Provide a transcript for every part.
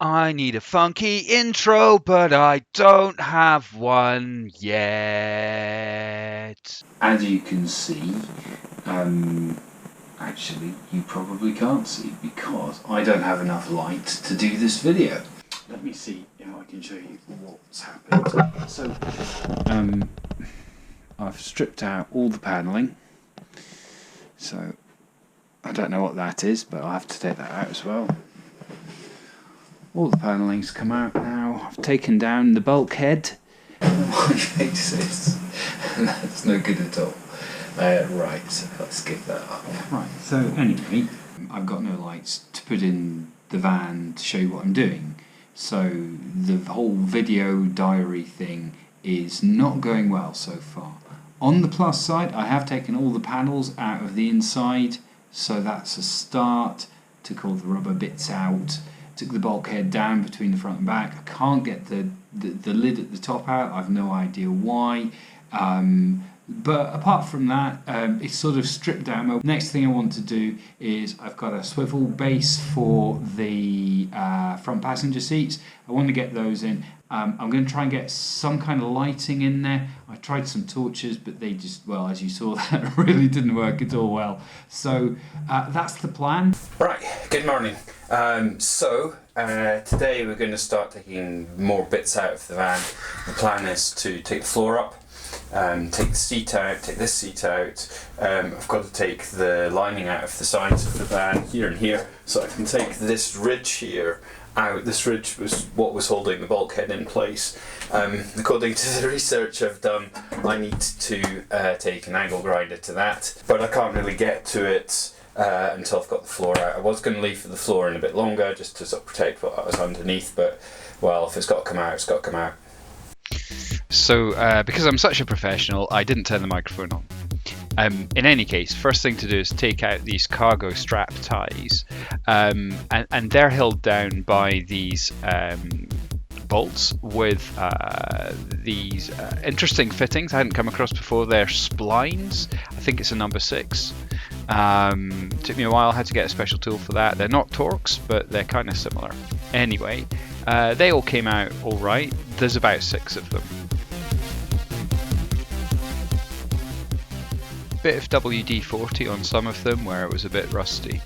I need a funky intro, but I don't have one yet. As you can see, actually you probably can't see because I don't have enough light to do this video. Let me see if I can show you what's happened. So, I've stripped out all the panelling. So, I don't know what that is, but I'll have to take that out as well. All the panelling's come out now. I've taken down the bulkhead. My face is that's no good at all. Right, let's give that up. Right, so anyway, I've got no lights to put in the van to show you what I'm doing. So the whole video diary thing is not going well so far. On the plus side, I have taken all the panels out of the inside, so that's a start. Took all the rubber bits out. Took the bulkhead down between the front and back. I can't get the lid at the top out. I've no idea why. But apart from that, it's sort of stripped down. Next thing I want to do is I've got a swivel base for the front passenger seats. I want to get those in. I'm going to try and get some kind of lighting in there. I tried some torches, but they just, well, as you saw, that really didn't work at all well. So that's the plan. Right, good morning. Today we're going to start taking more bits out of the van. The plan is to take the floor up, take the seat out, take this seat out. I've got to take the lining out of the sides of the van here and here, so I can take this ridge here out. This ridge was what was holding the bulkhead in place. According to the research I've done, I need to take an angle grinder to that, but I can't really get to it until I've got the floor out. I was going to leave for the floor in a bit longer just to sort of protect what was underneath, but well, if it's got to come out, it's got to come out. So, because I'm such a professional, I didn't turn the microphone on. In any case, first thing to do is take out these cargo strap ties, and they're held down by these bolts with these interesting fittings I hadn't come across before. They're splines. I think it's a number 6. Took me a while, had to get a special tool for that. They're not Torx, but they're kind of similar. Anyway, they all came out all right. There's about 6 of them. Bit of WD-40 on some of them where it was a bit rusty.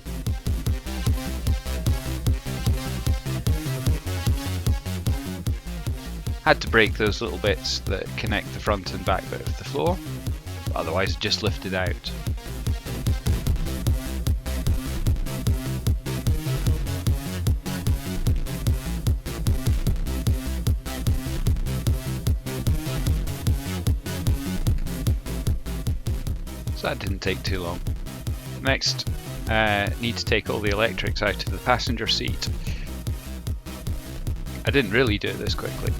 Had to break those little bits that connect the front and back bit of the floor, otherwise just lifted out. So that didn't take too long. Next, need to take all the electrics out of the passenger seat. I didn't really do it this quickly.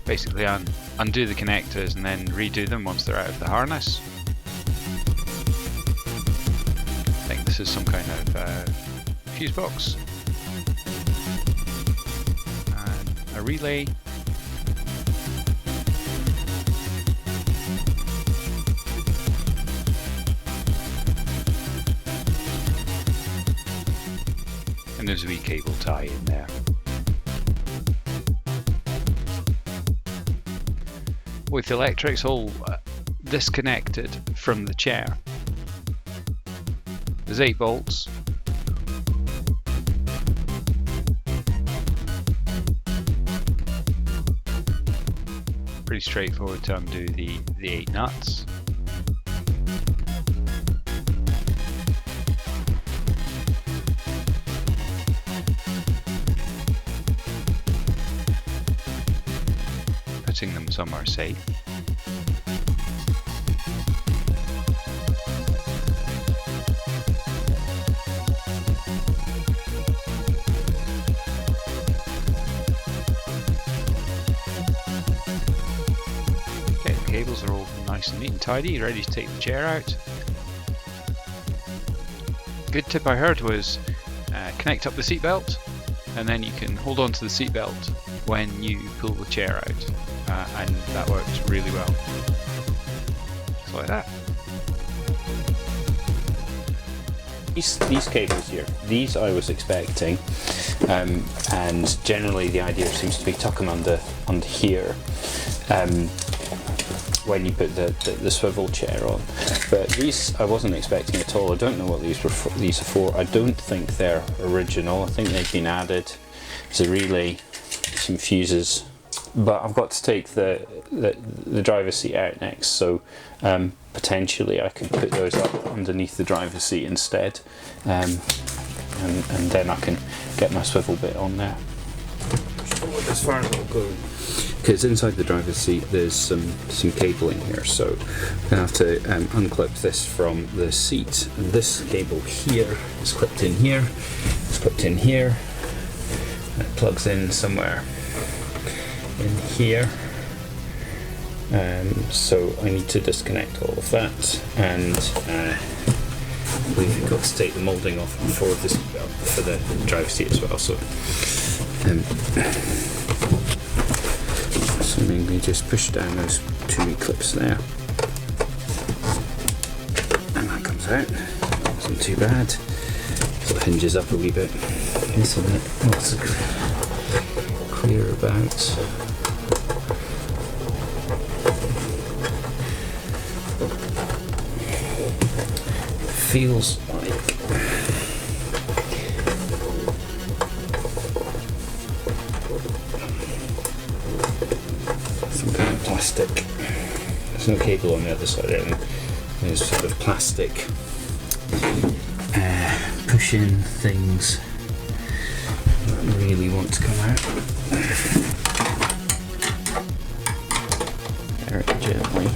Basically undo the connectors and then redo them once they're out of the harness. I think this is some kind of fuse box. And a relay. And there's a wee cable tie in there. With the electrics all disconnected from the chair. There's 8 bolts. Pretty straightforward to undo the 8 nuts. Putting them somewhere safe. Okay, the cables are all nice and neat and tidy, ready to take the chair out. Good tip I heard was connect up the seatbelt, and then you can hold on to the seatbelt when you pull the chair out. And that worked really well. Just like that. these cables here, these I was expecting, and generally the idea seems to be tuck them under here when you put the swivel chair on. But these I wasn't expecting at all. I don't know what these are for. I don't think they're original. I think they've been added. There's a relay, some fuses. But I've got to take the driver's seat out next, so potentially I could put those up underneath the driver's seat instead, and then I can get my swivel bit on there. As far as it'll go, because inside the driver's seat there's some cabling here, so I'm going to have to unclip this from the seat. And this cable here is clipped in here, it's clipped in here, and it plugs in somewhere in here, so I need to disconnect all of that, and we've got to take the moulding off for this for the driver's seat as well. So we just push down those 2 wee clips there, and that comes out. Isn't too bad. So it hinges up a wee bit, isn't it? What's clear about? Feels like some kind of plastic. There's no cable on the other side, and there's sort of plastic push-in things that really want to come out. Very gently.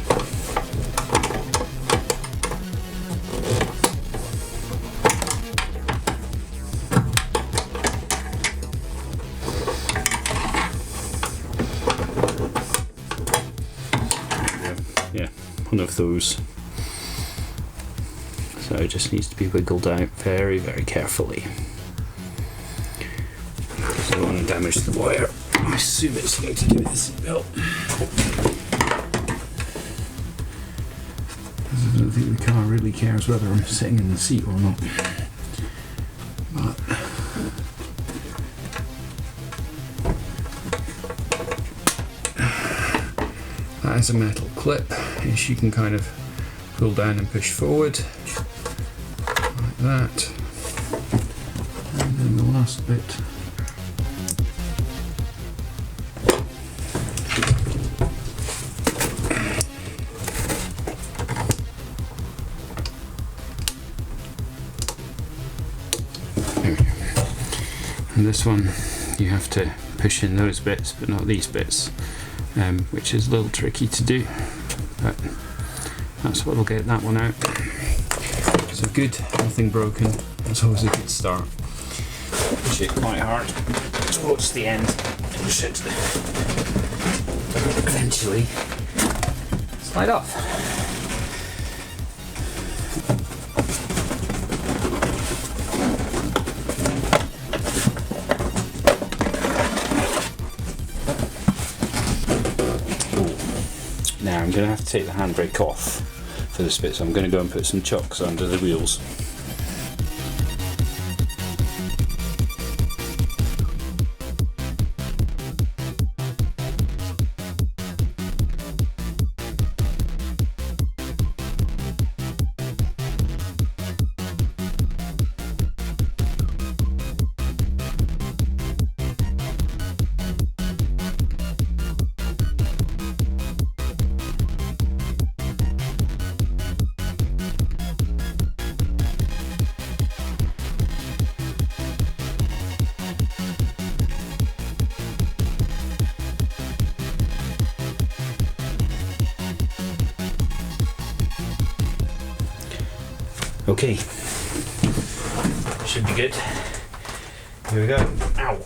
Yeah, one of those. So it just needs to be wiggled out very, very carefully. So I don't want to damage the wire. I assume it's something to do with the seatbelt. I don't think the car really cares whether I'm sitting in the seat or not. But that is a metal clip, which you can kind of pull down and push forward like that. And then the last bit. And this one you have to push in those bits but not these bits, which is a little tricky to do, but that's what will get that one out. So good, nothing broken. That's always a good start. Push it quite hard towards the end and you should eventually slide off. Now I'm going to have to take the handbrake off for this bit, so I'm going to go and put some chocks under the wheels. Okay, should be good. Here we go. Ow!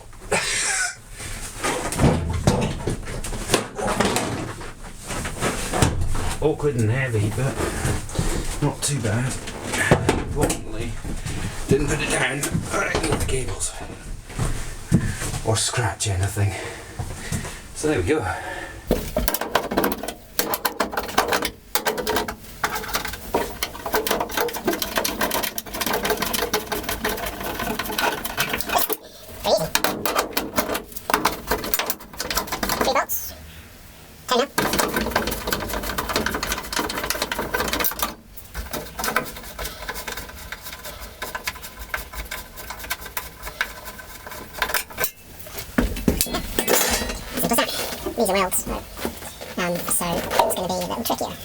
Awkward and heavy, but not too bad. Importantly, didn't put it down. I don't need the cables or scratch anything. So there we go. these are wheels, so it's going to be a little trickier.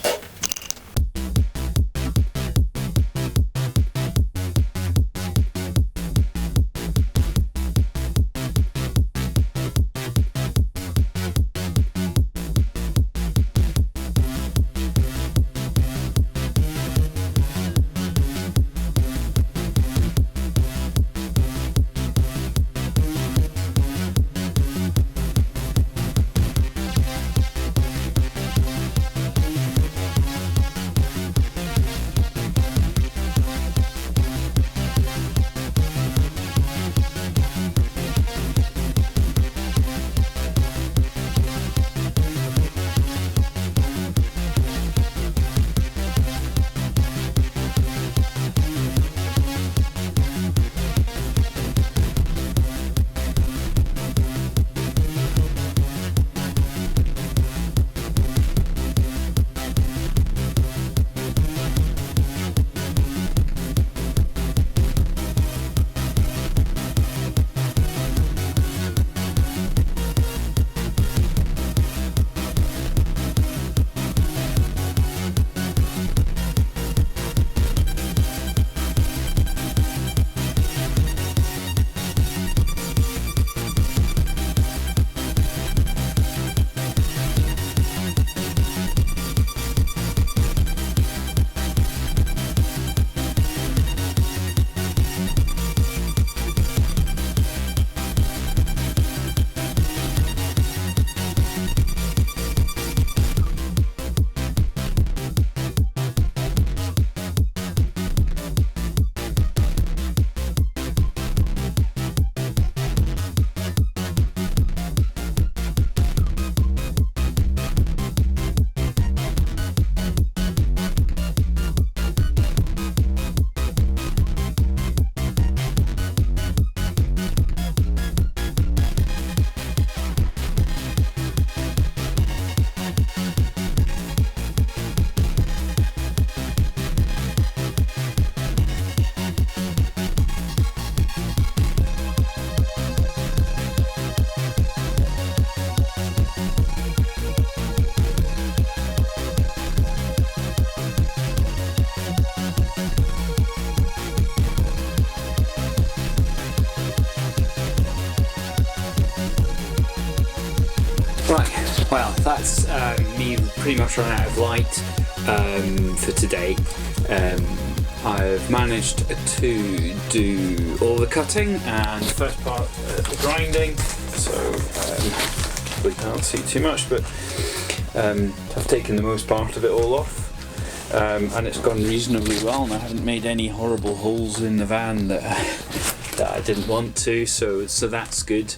Right, well that's me pretty much run out of light for today. I've managed to do all the cutting and the first part the grinding, so we can't see too much, but I've taken the most part of it all off, and it's gone reasonably well, and I haven't made any horrible holes in the van that I didn't want to, so that's good.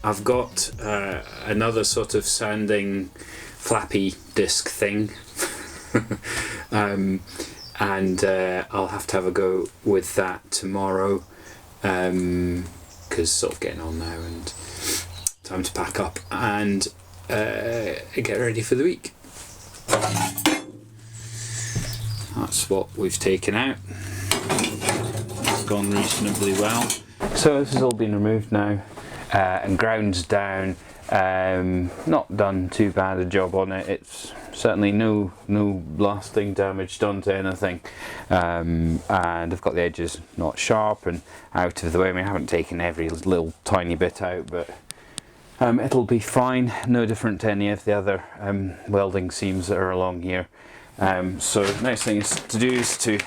I've got another sort of sanding flappy disc thing, and I'll have to have a go with that tomorrow, because sort of getting on now and time to pack up and get ready for the week. That's what we've taken out. It's gone reasonably well. So this has all been removed now. And ground's down, not done too bad a job on it. It's certainly no lasting damage done to anything, and I've got the edges not sharp and out of the way. I mean, I haven't taken every little tiny bit out, but it'll be fine. No different to any of the other welding seams that are along here. So the next thing to do is to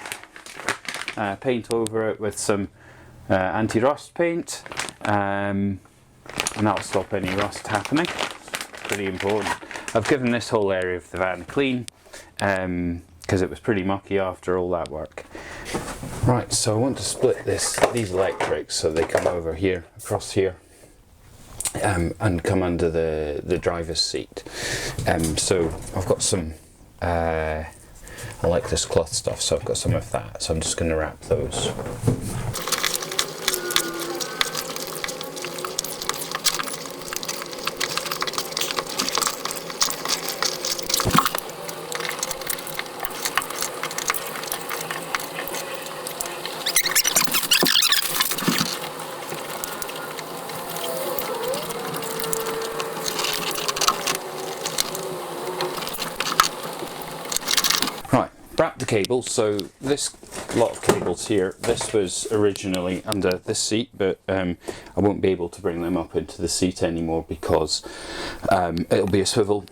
paint over it with some anti-rust paint. And that'll stop any rust happening. Pretty important. I've given this whole area of the van a clean, because it was pretty mucky after all that work. Right, so I want to split these electrics so they come over here, across here, and come under the driver's seat. So I've got some, I like this cloth stuff, so I've got some of that, so I'm just going to wrap those. the cables. So this lot of cables here, this was originally under this seat, but I won't be able to bring them up into the seat anymore because it'll be a swivel.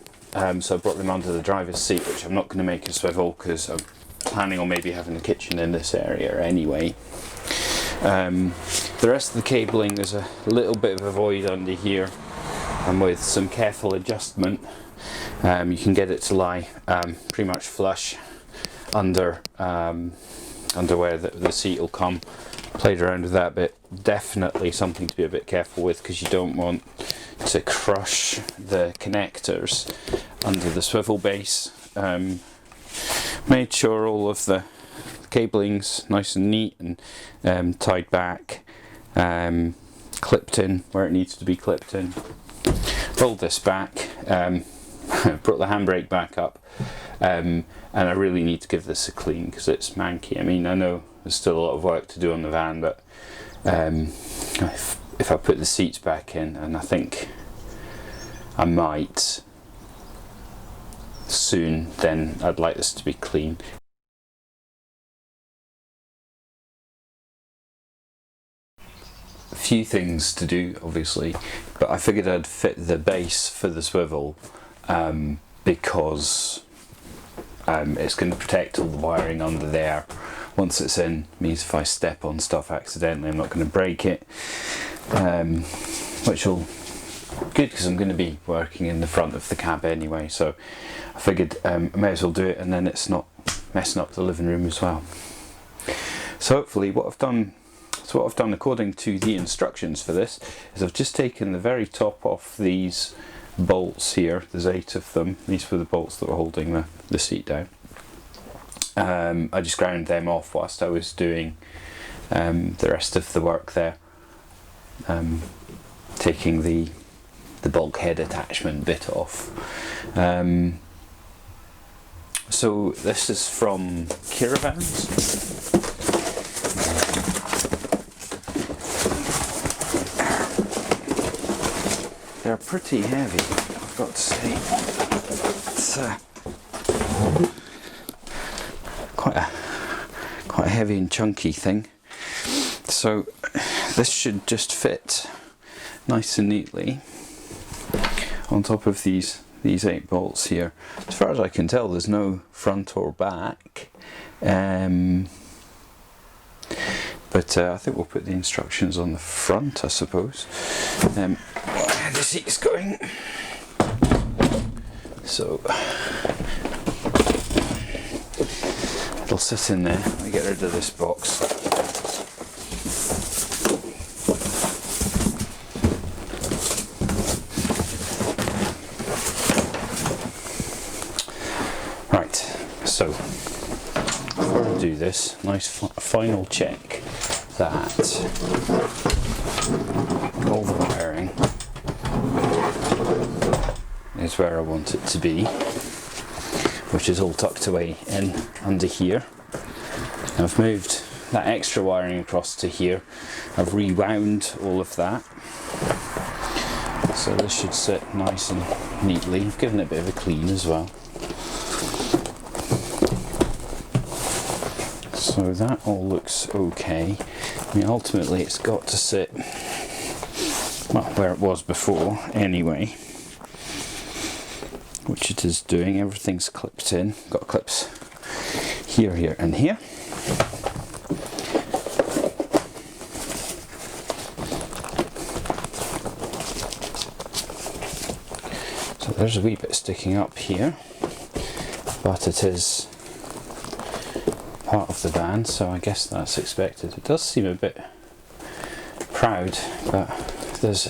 So I brought them under the driver's seat, which I'm not going to make a swivel because I'm planning on maybe having a kitchen in this area anyway. The rest of the cabling, there's a little bit of a void under here, and with some careful adjustment you can get it to lie pretty much flush under where the seat will come. Played around with that bit. Definitely something to be a bit careful with because you don't want to crush the connectors under the swivel base. Made sure all of the cabling's nice and neat and tied back, clipped in where it needs to be clipped in. Rolled this back, brought the handbrake back up, and I really need to give this a clean because it's manky. I mean, I know there's still a lot of work to do on the van, but if I put the seats back in, and I think I might soon, then I'd like this to be clean. A few things to do obviously, but I figured I'd fit the base for the swivel because it's going to protect all the wiring under there. Once it's in, means if I step on stuff accidentally I'm not going to break it, which will good because I'm going to be working in the front of the cab anyway, so I figured I may as well do it and then it's not messing up the living room as well. So hopefully what I've done according to the instructions for this is I've just taken the very top off these bolts here. There's 8 of them. These were the bolts that were holding the seat down. I just ground them off whilst I was doing the rest of the work there, taking the bulkhead attachment bit off. So this is from Kiravans. They're pretty heavy, I've got to say. It's quite a heavy and chunky thing. So this should just fit nice and neatly on top of these 8 bolts here. As far as I can tell, there's no front or back. But I think we'll put the instructions on the front, I suppose. The seat's going. So it'll sit in there. Let me get rid of this box. Right, so before I do this, nice final check that all the wiring is where I want it to be, which is all tucked away in under here. I've moved that extra wiring across to here. I've rewound all of that, so this should sit nice and neatly. I've given it a bit of a clean as well. So that all looks okay. I mean, ultimately it's got to sit, well, where it was before anyway, which it is doing. Everything's clipped in. Got clips here, here and here. So there's a wee bit sticking up here, but it is part of the van, so I guess that's expected. It does seem a bit proud, but there's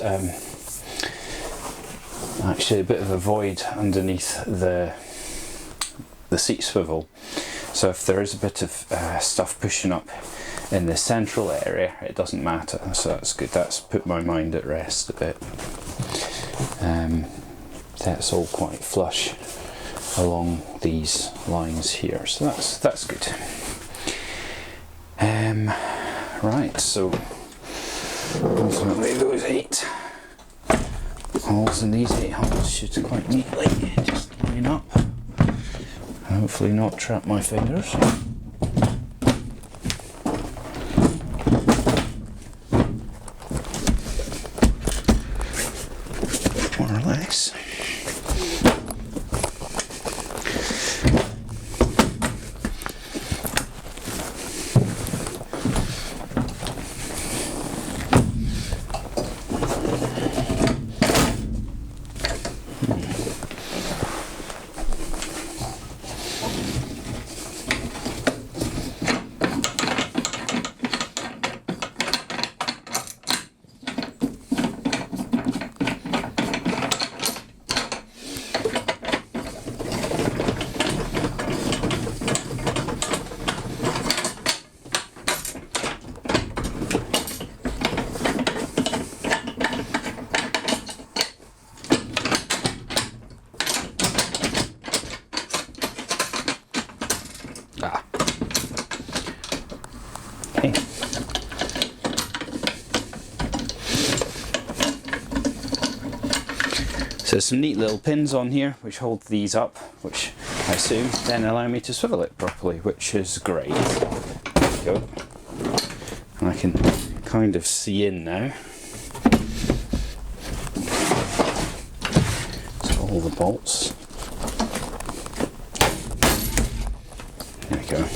actually a bit of a void underneath the seat swivel, so if there is a bit of stuff pushing up in the central area, it doesn't matter, so that's good. That's put my mind at rest a bit. That's all quite flush along these lines here, so that's good. Right, so ultimately those 8 holes in these 8 holes should quite neatly just line up. Hopefully not trap my fingers. More or less. Okay. So some neat little pins on here which hold these up, which I assume then allow me to swivel it properly, which is great. There we go. And I can kind of see in now. So all the bolts. There we go.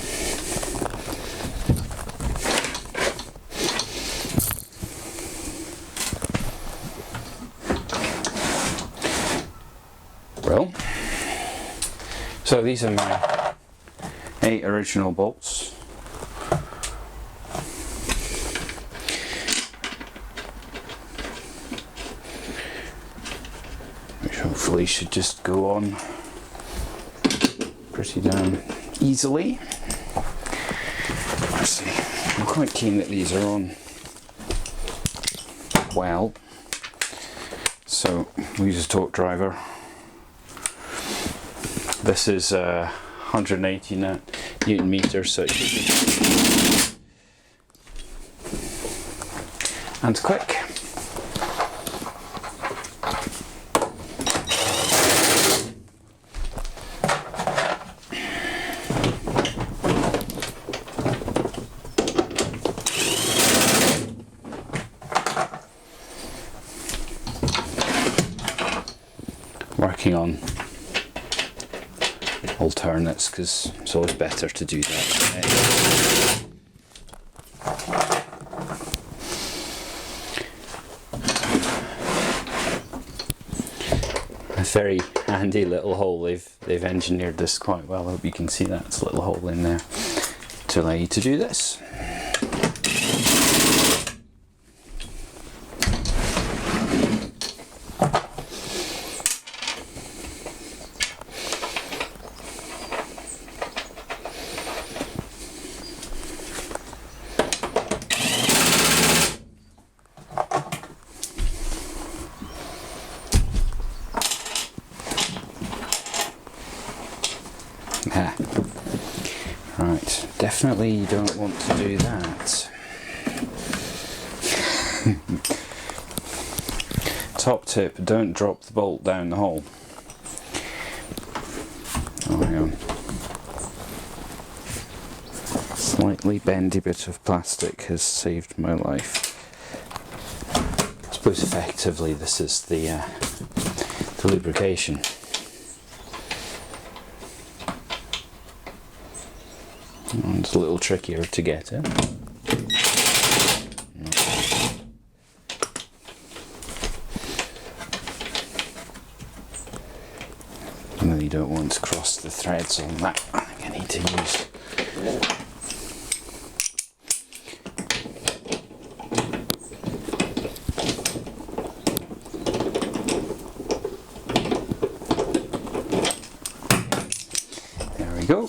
Well, so these are my 8 original bolts. Which hopefully should just go on pretty damn easily. Actually, I'm quite keen that these are on well. So we use a torque driver. This is 180 Newton meters, so it should be. And quick. Working on alternates because it's always better to do that. A very handy little hole. They've engineered this quite well. I hope you can see that. It's a little hole in there to allow you to do this. Right, definitely you don't want to do that. Top tip, don't drop the bolt down the hole. Oh, hang on. Slightly bendy bit of plastic has saved my life. I suppose effectively this is the lubrication. And it's a little trickier to get in. And then you don't want to cross the threads on that. I think I need to use there we go.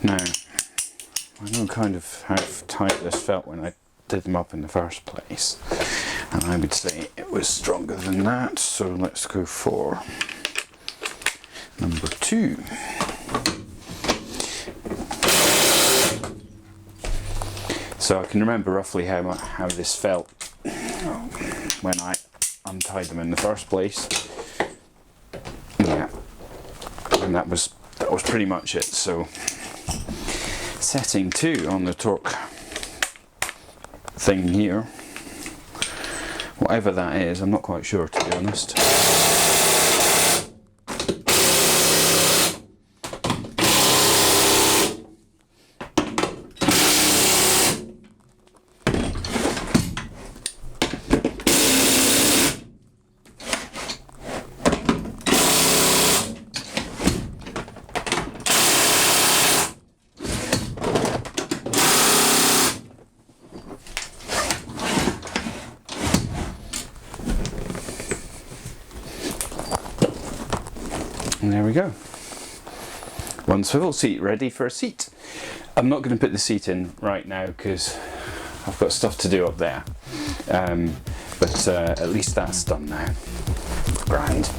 Now, I know kind of how tight this felt when I did them up in the first place, and I would say it was stronger than that, so let's go for number 2. So I can remember roughly how this felt when I untied them in the first place. Yeah, and that was pretty much it. So setting 2 on the torque thing here, whatever that is, I'm not quite sure, to be honest. And there we go. One swivel seat ready for a seat. I'm not going to put the seat in right now because I've got stuff to do up there. But at least that's done now. Grand.